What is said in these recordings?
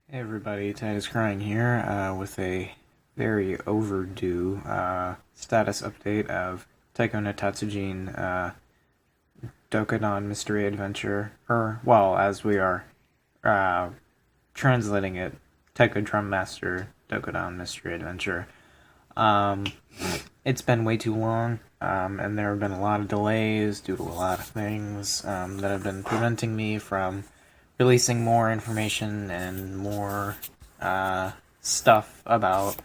Hey everybody, Titus Crying here with a very overdue status update of Taiko no Tatsujin Dokodon Mystery Adventure, or, well, as we are uh, translating it, Taiko Drum Master Dokodon Mystery Adventure. Um, it's been way too long, and there have been a lot of delays due to a lot of things that have been preventing me from releasing more information and more stuff about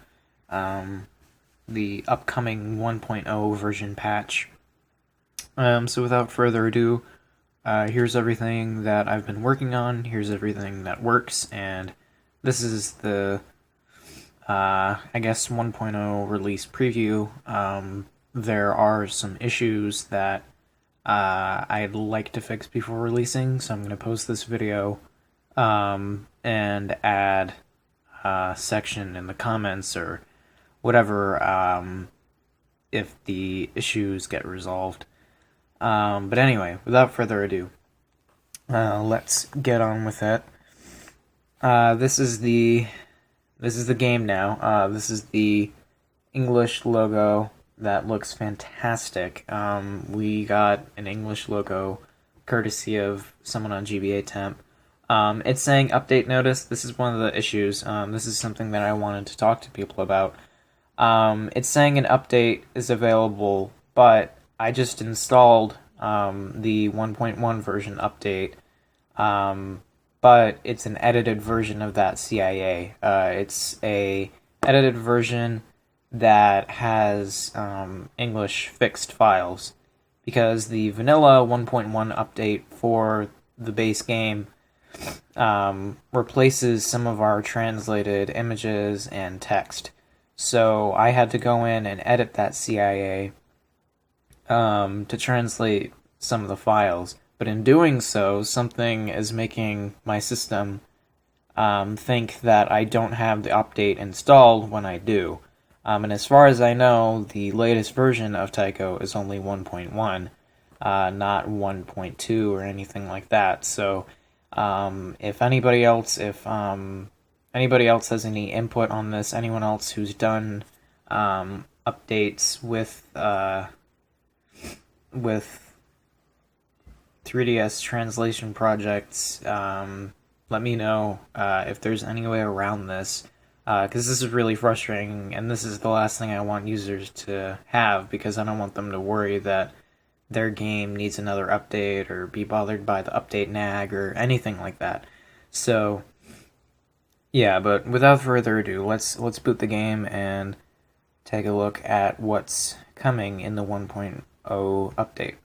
the upcoming 1.0 version patch. So without further ado, here's everything that I've been working on, here's everything that works, and this is the, I guess, 1.0 release preview. There are some issues that I'd like to fix before releasing, so I'm going to post this video and add a section in the comments or whatever if the issues get resolved. But anyway, without further ado, let's get on with it. This is the game now. This is the English logo that looks fantastic. We got an English logo courtesy of someone on GBA Temp. It's saying update notice. This is one of the issues. This is something that I wanted to talk to people about. It's saying an update is available, but I just installed the 1.1 version update, but it's an edited version of that CIA. It's a edited version that has English fixed files, because the vanilla 1.1 update for the base game replaces some of our translated images and text. So I had to go in and edit that CIA to translate some of the files. But in doing so, something is making my system think that I don't have the update installed when I do. And as far as I know, the latest version of Taiko is only 1.1, not 1.2 or anything like that. So if anybody else has any input on this, anyone else who's done updates with 3DS translation projects, let me know if there's any way around this, because this is really frustrating, and this is the last thing I want users to have, because I don't want them to worry that their game needs another update or be bothered by the update nag or anything like that. So yeah, but without further ado, let's boot the game and take a look at what's coming in the 1.0 update.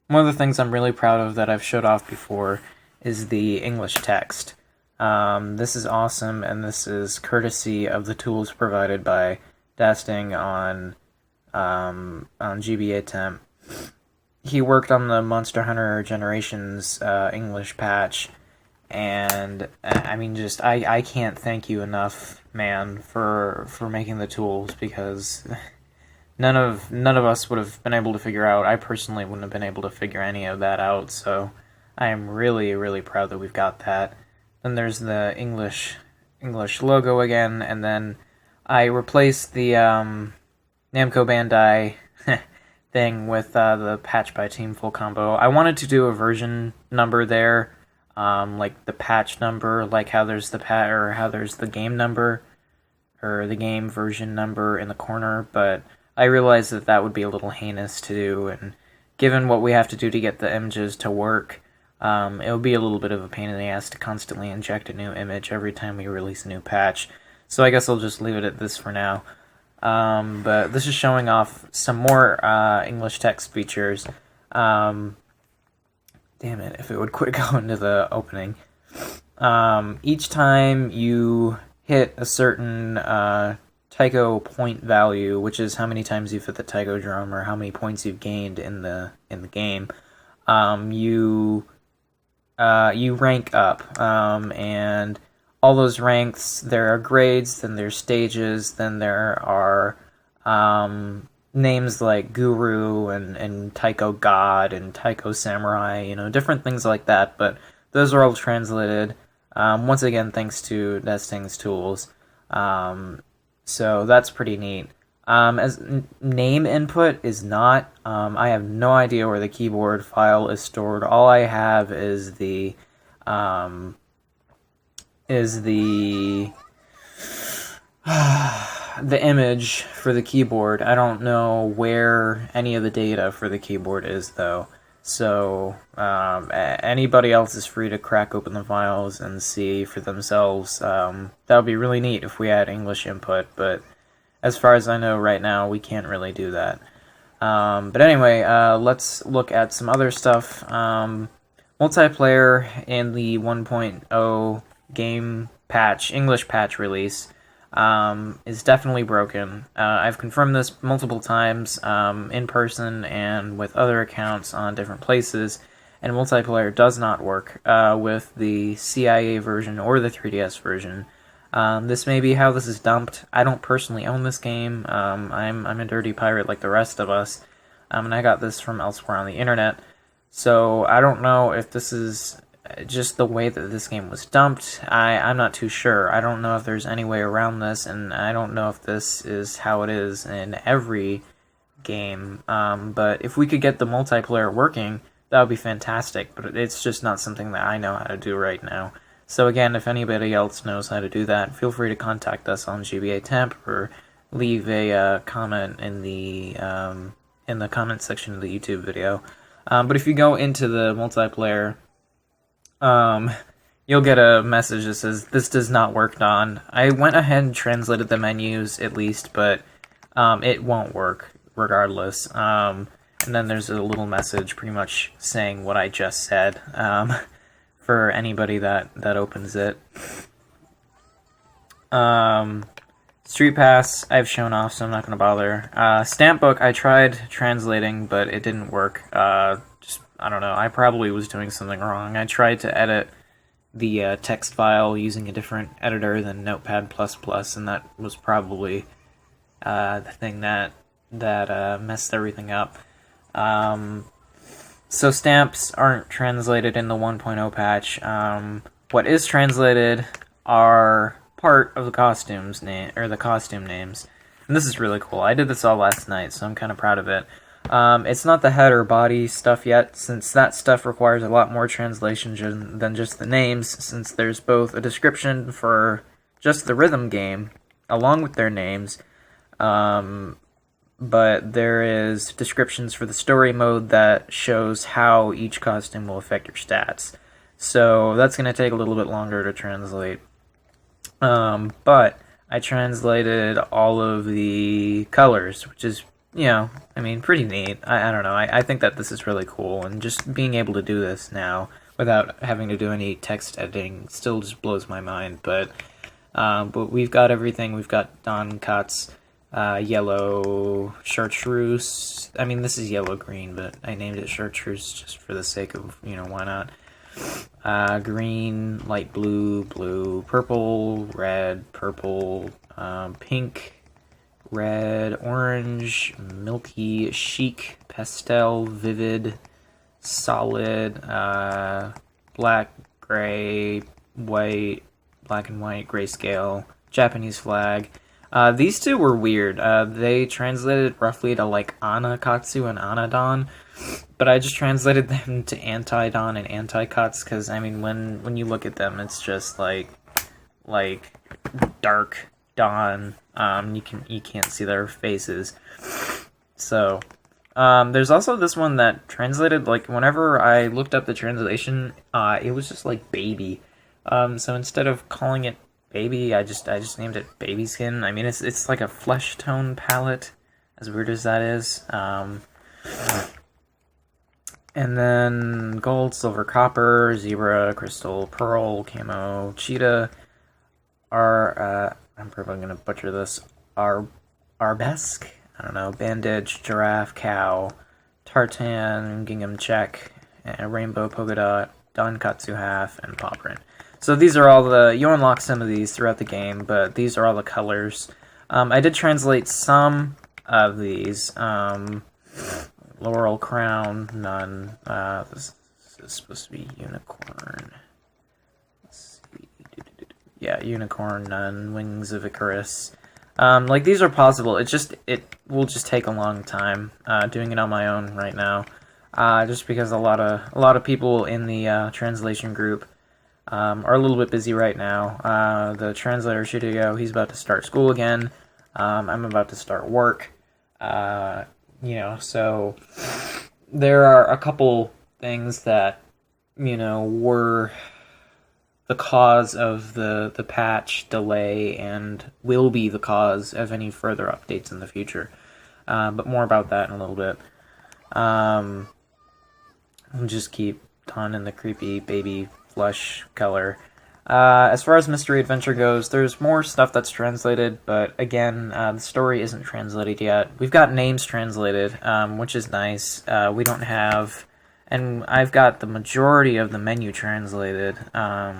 One of the things I'm really proud of that I've showed off before is the English text. This is awesome, and this is courtesy of the tools provided by Dasting on GBA Temp. He worked on the Monster Hunter Generations English patch, and I mean, just I can't thank you enough, man, for making the tools, because none of us would have been able to figure out. I personally wouldn't have been able to figure any of that out. So I am really, really proud that we've got that. Then there's the English logo again, and then I replaced the Namco Bandai thing with the patch by Team Full Combo. I wanted to do a version number there, like the patch number, like how there's the game number or the game version number in the corner, but I realized that that would be a little heinous to do, and given what we have to do to get the images to work, it would be a little bit of a pain in the ass to constantly inject a new image every time we release a new patch. So I guess I'll just leave it at this for now. But this is showing off some more English text features. Damn it, if it would quit going to the opening. Each time you hit a certain Taiko point value, which is how many times you've hit the Taiko drum or how many points you've gained in the game, you rank up, and all those ranks, there are grades, then there's stages, then there are names like Guru and Taiko God and Taiko Samurai, you know, different things like that, but those are all translated, once again, thanks to Desting's tools. So that's pretty neat. As name input is not, I have no idea where the keyboard file is stored. All I have is um, the the image for the keyboard. I don't know where any of the data for the keyboard is, though. So anybody else is free to crack open the files and see for themselves. That would be really neat if we had English input, but as far as I know right now, we can't really do that. But anyway, let's look at some other stuff. Multiplayer in the 1.0 game patch, English patch release, is definitely broken. I've confirmed this multiple times in person and with other accounts on different places, and multiplayer does not work with the CIA version or the 3DS version. This may be how this is dumped. I don't personally own this game. I'm a dirty pirate like the rest of us, and I got this from elsewhere on the internet. So I don't know if this is just the way that this game was dumped. I'm not too sure. I don't know if there's any way around this, and I don't know if this is how it is in every game. But if we could get the multiplayer working, that would be fantastic. But it's just not something that I know how to do right now. So again, if anybody else knows how to do that, feel free to contact us on GBA Temp or leave a comment in the comment section of the YouTube video. But if you go into the multiplayer, you'll get a message that says, "This does not work, Don." I went ahead and translated the menus, at least, but it won't work, regardless. And then there's a little message pretty much saying what I just said, for anybody that opens it. Street Pass, I've shown off, so I'm not going to bother. Stamp Book, I tried translating, but it didn't work. I don't know, I probably was doing something wrong. I tried to edit the text file using a different editor than Notepad++, and that was probably the thing that messed everything up. So stamps aren't translated in the 1.0 patch. What is translated are part of the costumes the costume names, and this is really cool. I did this all last night, so I'm kind of proud of it. It's not the head or body stuff yet, since that stuff requires a lot more translation than just the names, since there's both a description for just the rhythm game, along with their names, but there is descriptions for the story mode that shows how each costume will affect your stats. So that's going to take a little bit longer to translate. But I translated all of the colors, which is, you know, I mean, pretty neat. I don't know. I think that this is really cool, and just being able to do this now without having to do any text editing still just blows my mind. But we've got everything. We've got Don Kotz, yellow chartreuse. I mean, this is yellow-green, but I named it chartreuse just for the sake of, you know, why not? Green, light blue, blue, purple, red, purple, pink, red, orange, milky, chic, pastel, vivid, solid, black, gray, white, black and white, grayscale, Japanese flag. These two were weird. They translated roughly to like Anakatsu and Anadon, but I just translated them to Anti-Don and Anti-Katsu because, I mean, when you look at them, it's just like dark dawn. You can't see their faces. So there's also this one that translated, like, whenever I looked up the translation, it was just like baby. So instead of calling it baby, I just named it baby skin. I mean, it's like a flesh tone palette, as weird as that is. And then gold, silver, copper, zebra, crystal, pearl, camo, cheetah, I'm probably gonna butcher this, arabesque, I don't know, bandage, giraffe, cow, tartan, gingham check, rainbow, polka dot, donkatsu half, and paw print. So these are all you unlock some of these throughout the game, but these are all the colors. I did translate some of these. Laurel Crown, none. This is supposed to be Unicorn. Let's see. Yeah, Unicorn, none. Wings of Icarus. Like, these are possible. It will just take a long time, doing it on my own right now. Just because a lot of people in the translation group are a little bit busy right now. The translator Shidoyo, he's about to start school again. I'm about to start work. So there are a couple things that, were the cause of the patch delay and will be the cause of any further updates in the future. But more about that in a little bit. I'll just keep Ton in the creepy baby flush color. As far as Mystery Adventure goes, there's more stuff that's translated, but again, the story isn't translated yet. We've got names translated, which is nice. We don't have... And I've got the majority of the menu translated. I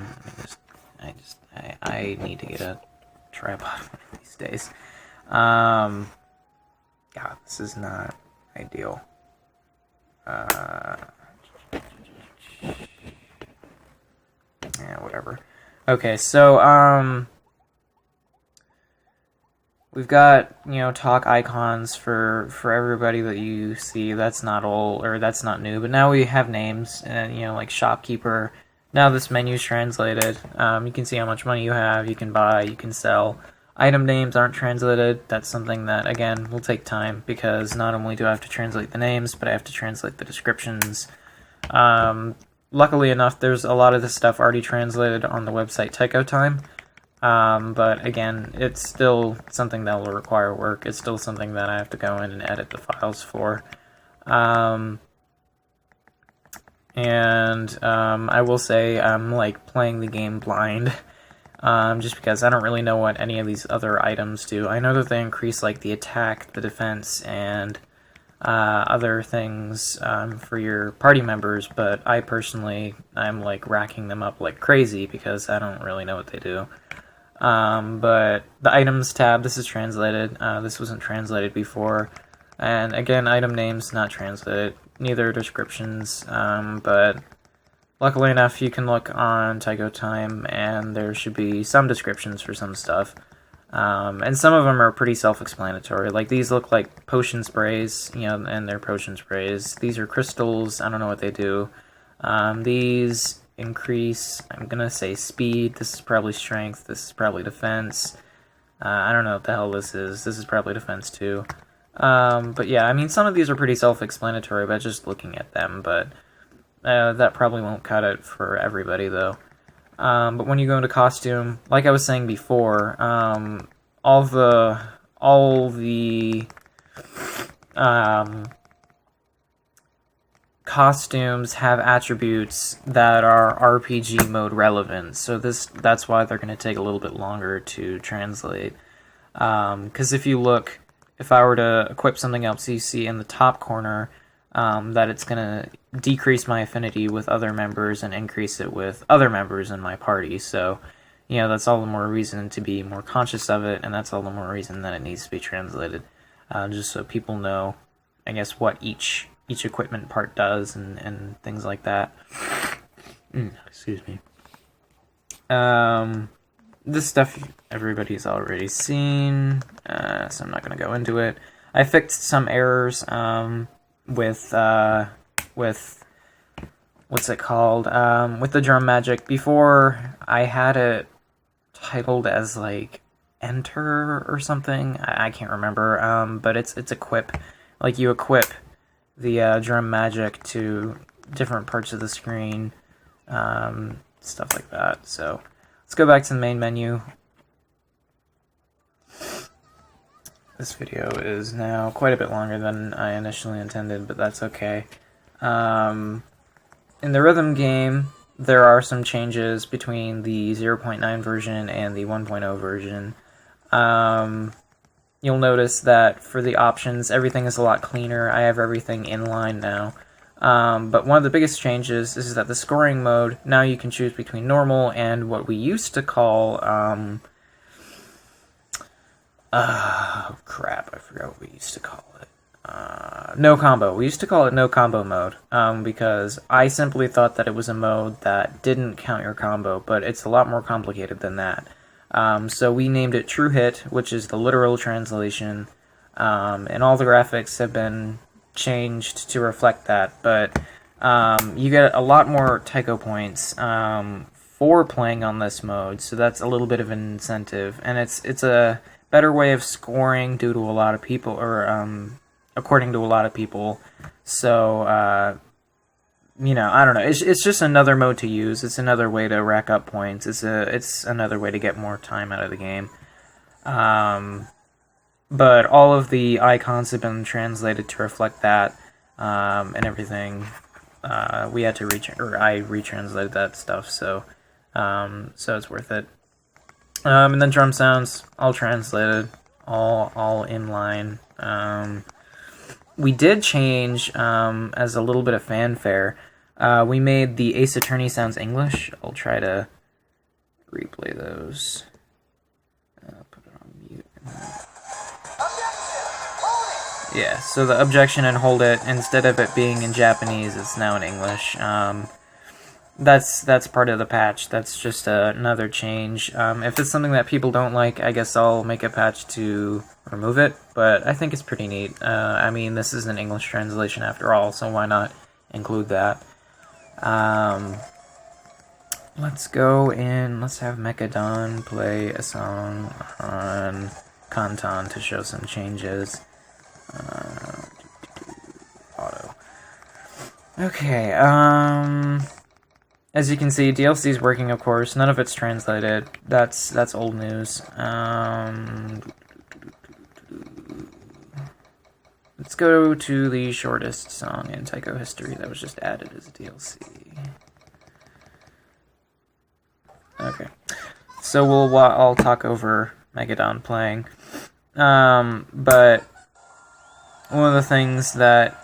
need to get a tripod one of these days. God, this is not ideal. Yeah, whatever. Okay, so, we've got, talk icons for everybody that you see. That's not old, or that's not new, but now we have names, and, like shopkeeper. Now this menu's translated. You can see how much money you have, you can buy, you can sell. Item names aren't translated. That's something that, again, will take time, because not only do I have to translate the names, but I have to translate the descriptions. Luckily enough, there's a lot of this stuff already translated on the website Taiko Time. But again, it's still something that will require work. It's still something that I have to go in and edit the files for. I will say I'm like playing the game blind, just because I don't really know what any of these other items do. I know that they increase like the attack, the defense, and other things for your party members, but I personally, I'm like racking them up like crazy because I don't really know what they do. But the items tab, this is translated. This wasn't translated before. And again, item names not translated, neither descriptions, but luckily enough you can look on Taiko Time and there should be some descriptions for some stuff. And some of them are pretty self-explanatory. Like, these look like potion sprays, and they're potion sprays. These are crystals, I don't know what they do. These increase, I'm gonna say speed, this is probably strength, this is probably defense. I don't know what the hell this is probably defense too. But yeah, I mean, some of these are pretty self-explanatory by just looking at them, but that probably won't cut it for everybody, though. But when you go into costume, like I was saying before, all the costumes have attributes that are RPG mode relevant, so that's why they're going to take a little bit longer to translate. Because if I were to equip something else, you see in the top corner that it's going to decrease my affinity with other members and increase it with other members in my party. So, that's all the more reason to be more conscious of it, and that's all the more reason that it needs to be translated. Just so people know, I guess, what each equipment part does and things like that. Excuse me. This stuff everybody's already seen, so I'm not going to go into it. I fixed some errors, with what's it called? With the drum magic. Before, I had it titled as like enter or something. I can't remember. But it's equip. Like, you equip the drum magic to different parts of the screen, stuff like that. So let's go back to the main menu. This video is now quite a bit longer than I initially intended, but that's okay. In the rhythm game, there are some changes between the 0.9 version and the 1.0 version. You'll notice that for the options, everything is a lot cleaner. I have everything in line now. But one of the biggest changes is that the scoring mode, now you can choose between normal and what we used to call Oh, crap, I forgot what we used to call it. No combo. We used to call it no combo mode, because I simply thought that it was a mode that didn't count your combo, but it's a lot more complicated than that. So we named it True Hit, which is the literal translation, and all the graphics have been changed to reflect that, but you get a lot more taiko points for playing on this mode, so that's a little bit of an incentive, and it's a better way of scoring due to a lot of people, or according to a lot of people. So I don't know. It's just another mode to use. It's another way to rack up points. It's another way to get more time out of the game. But all of the icons have been translated to reflect that, and everything. We had to I retranslated that stuff, so it's worth it. And then drum sounds, all translated, all in line. We did change, as a little bit of fanfare, we made the Ace Attorney sounds English. I'll try to replay those. Put it on mute. Yeah, so the objection and hold it, instead of it being in Japanese, it's now in English. That's part of the patch. That's just another change. If it's something that people don't like, I guess I'll make a patch to remove it, but I think it's pretty neat. I mean, this is an English translation after all, so why not include that? Let's go in, let's have Dokodon play a song on Kanton to show some changes. Auto. Okay, as you can see, DLC is working, of course. None of it's translated. That's old news. Let's go to the shortest song in taiko history that was just added as a DLC. Okay, so I'll talk over Dokodon playing. But one of the things that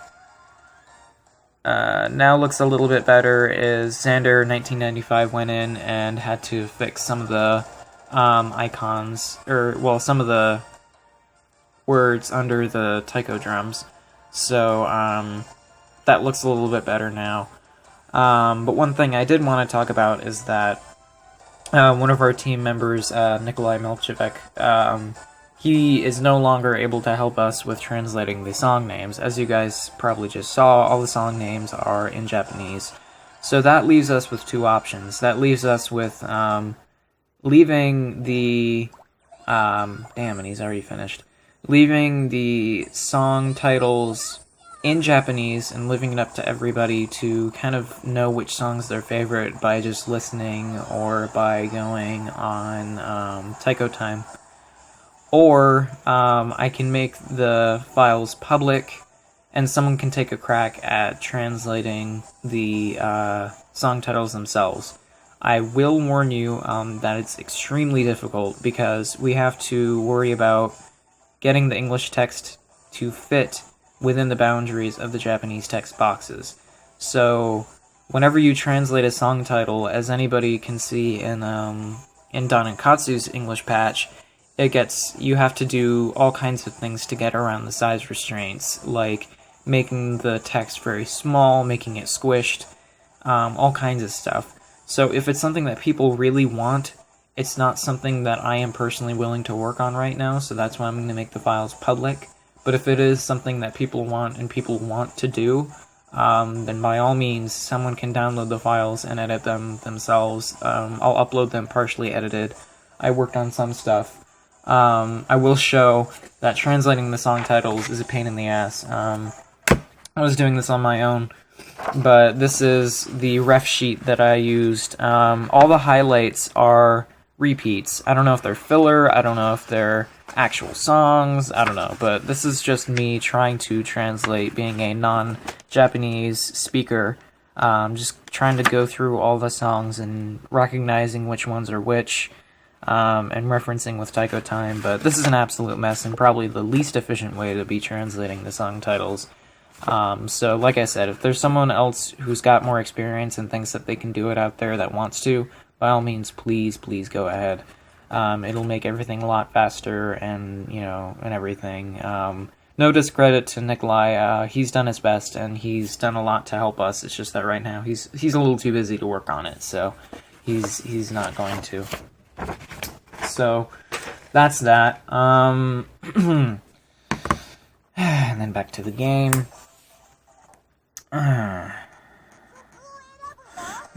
now looks a little bit better is Xander 1995 went in and had to fix some of the icons, some of the words under the taiko drums. So that looks a little bit better now. But one thing I did want to talk about is that one of our team members, Nikolai Milchevek, he is no longer able to help us with translating the song names. As you guys probably just saw, all the song names are in Japanese. So that leaves us with two options. That leaves us with leaving the... damn, and he's already finished. Leaving the song titles in Japanese and leaving it up to everybody to kind of know which song's their favorite by just listening or by going on Taiko Time. Or I can make the files public and someone can take a crack at translating the song titles themselves. I will warn you that it's extremely difficult because we have to worry about getting the English text to fit within the boundaries of the Japanese text boxes. So whenever you translate a song title, as anybody can see in Donankatsu's English patch, you have to do all kinds of things to get around the size restraints, like making the text very small, making it squished, all kinds of stuff. So if it's something that people really want, it's not something that I am personally willing to work on right now, so that's why I'm going to make the files public. But if it is something that people want and people want to do, then by all means, someone can download the files and edit them themselves. I'll upload them partially edited. I worked on some stuff. I will show that translating the song titles is a pain in the ass. I was doing this on my own, but this is the ref sheet that I used. All the highlights are repeats. I don't know if they're filler, I don't know if they're actual songs, I don't know, but this is just me trying to translate, being a non-Japanese speaker, just trying to go through all the songs and recognizing which ones are which, and referencing with Taiko Time, but this is an absolute mess and probably the least efficient way to be translating the song titles. So like I said, if there's someone else who's got more experience and thinks that they can do it out there that wants to, by all means, please go ahead. It'll make everything a lot faster, and and everything. No discredit to Nikolai. He's done his best, and he's done a lot to help us. It's just that right now he's a little too busy to work on it, so he's not going to. So that's that. And then back to the game.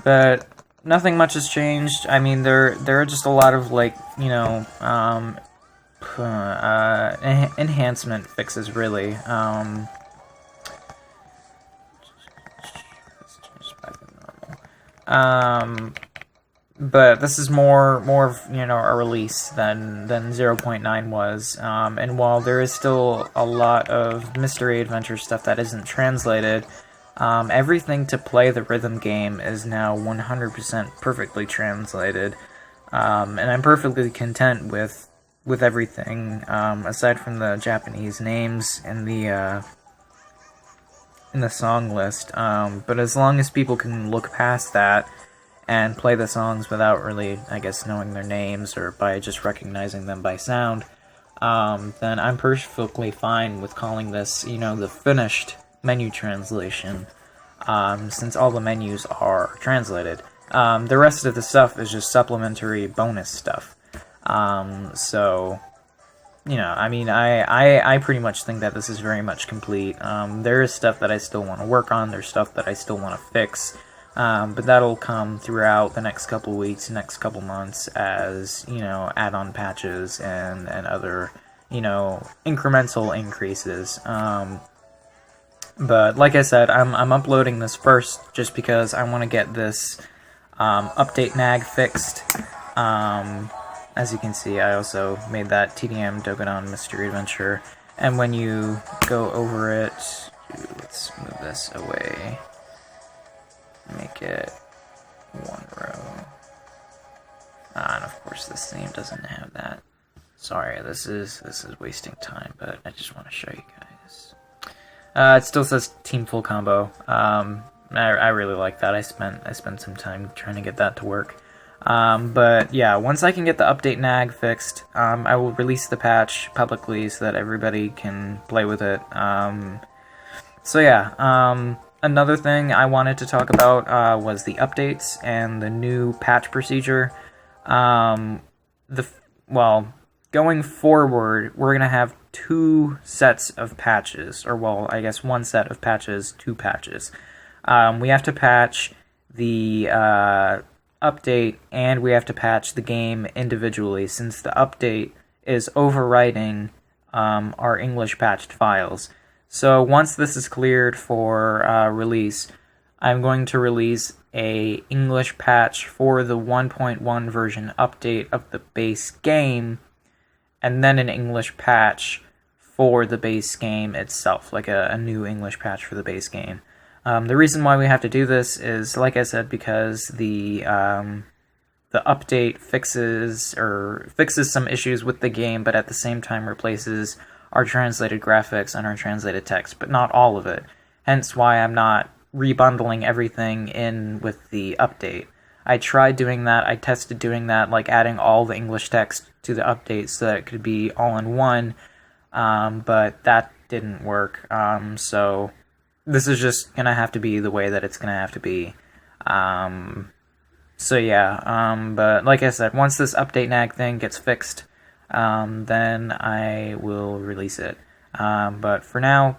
But nothing much has changed. I mean, there are just a lot of, like, enhancement fixes, really. Let's change back to normal. But this is more of, a release than 0.9 was. And while there is still a lot of mystery adventure stuff that isn't translated, everything to play the rhythm game is now 100% perfectly translated. And I'm perfectly content with everything, aside from the Japanese names in the song list. But as long as people can look past that and play the songs without really, I guess, knowing their names, or by just recognizing them by sound, then I'm perfectly fine with calling this, the finished menu translation, since all the menus are translated. The rest of the stuff is just supplementary bonus stuff. So, I mean, I pretty much think that this is very much complete. There is stuff that I still want to work on, there's stuff that I still want to fix, but that'll come throughout the next couple weeks, next couple months, as, add-on patches and other, incremental increases. But like I said, I'm uploading this first just because I want to get this update nag fixed. As you can see, I also made that TDM Dokodon Mystery Adventure, and when you go over it, let's move this away, make it one row, and of course this theme doesn't have that. Sorry, this is wasting time, but I just want to show you guys. It still says Team Full Combo. I really like that. I spent some time trying to get that to work. But yeah, once I can get the update nag fixed, I will release the patch publicly so that everybody can play with it. So yeah, another thing I wanted to talk about was the updates and the new patch procedure. Going forward, we're gonna have 2 sets of patches, or well, I guess 1 set of patches, 2 patches. We have to patch the update, and we have to patch the game individually, since the update is overwriting our English patched files. So once this is cleared for release, I'm going to release a English patch for the 1.1 version update of the base game, and then an English patch for the base game itself, like a new English patch for the base game. The reason why we have to do this is, like I said, because the update fixes some issues with the game, but at the same time replaces our translated graphics and our translated text, but not all of it. Hence why I'm not rebundling everything in with the update. I tried doing that, I tested doing that, like adding all the English text to the update so that it could be all in one, but that didn't work, so this is just gonna have to be the way that it's gonna have to be. So yeah, but like I said, once this update nag thing gets fixed, then I will release it. But for now,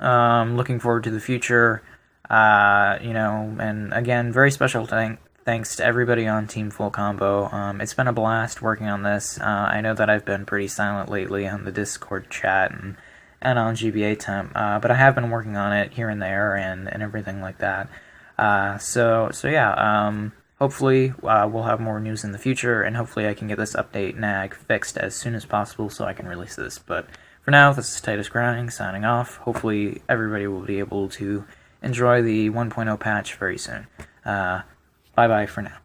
looking forward to the future, and again, very special thanks to everybody on Team Full Combo. It's been a blast working on this. I know that I've been pretty silent lately on the Discord chat and on GBA Temp, but I have been working on it here and there and everything like that. So yeah, hopefully we'll have more news in the future, and hopefully I can get this update nag fixed as soon as possible so I can release this. But for now, this is Titus Grinding signing off. Hopefully everybody will be able to enjoy the 1.0 patch very soon. Bye-bye for now.